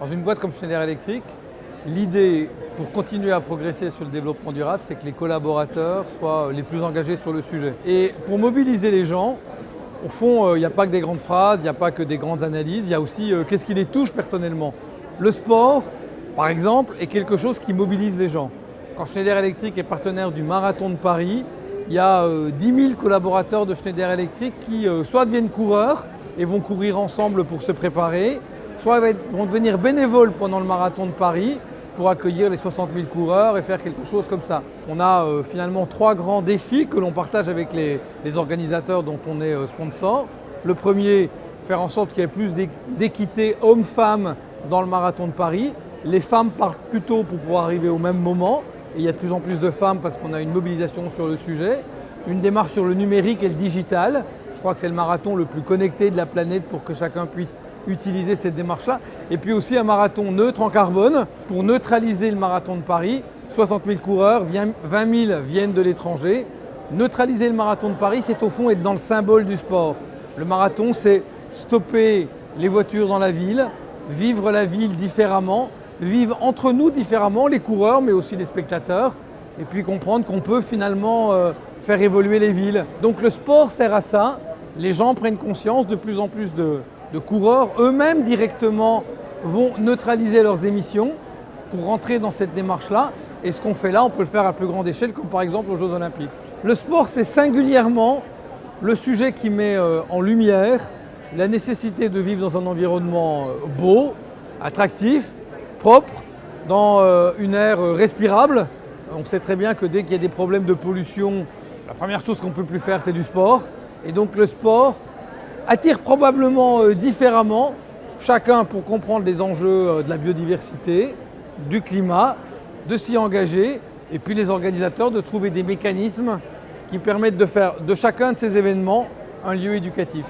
Dans une boîte comme Schneider Electric, l'idée pour continuer à progresser sur le développement durable, c'est que les collaborateurs soient les plus engagés sur le sujet. Et pour mobiliser les gens, au fond, il n'y a pas que des grandes phrases, il n'y a pas que des grandes analyses, il y a aussi qu'est-ce qui les touche personnellement. Le sport, par exemple, est quelque chose qui mobilise les gens. Quand Schneider Electric est partenaire du Marathon de Paris, il y a 10 000 collaborateurs de Schneider Electric qui soit deviennent coureurs et vont courir ensemble pour se préparer, soit vont devenir bénévoles pendant le Marathon de Paris pour accueillir les 60 000 coureurs et faire quelque chose comme ça. On a finalement 3 grands défis que l'on partage avec les organisateurs dont on est sponsor. Le premier, faire en sorte qu'il y ait plus d'équité hommes-femmes dans le Marathon de Paris. Les femmes partent plus tôt pour pouvoir arriver au même moment. Et il y a de plus en plus de femmes parce qu'on a une mobilisation sur le sujet. Une démarche sur le numérique et le digital. Je crois que c'est le marathon le plus connecté de la planète pour que chacun puisse utiliser cette démarche-là. Et puis aussi un marathon neutre en carbone pour neutraliser le Marathon de Paris. 60 000 coureurs, 20 000 viennent de l'étranger. Neutraliser le Marathon de Paris, c'est au fond être dans le symbole du sport. Le marathon, c'est stopper les voitures dans la ville, vivre la ville différemment, vivre entre nous différemment, les coureurs, mais aussi les spectateurs, et puis comprendre qu'on peut finalement faire évoluer les villes. Donc le sport sert à ça. Les gens prennent conscience, de plus en plus de coureurs eux-mêmes directement vont neutraliser leurs émissions pour rentrer dans cette démarche-là. Et ce qu'on fait là, on peut le faire à plus grande échelle, comme par exemple aux Jeux Olympiques. Le sport, c'est singulièrement le sujet qui met en lumière la nécessité de vivre dans un environnement beau, attractif, propre, dans une aire respirable. On sait très bien que dès qu'il y a des problèmes de pollution, la première chose qu'on ne peut plus faire, c'est du sport. Et donc le sport attire probablement différemment chacun pour comprendre les enjeux de la biodiversité, du climat, de s'y engager, et puis les organisateurs de trouver des mécanismes qui permettent de faire de chacun de ces événements un lieu éducatif.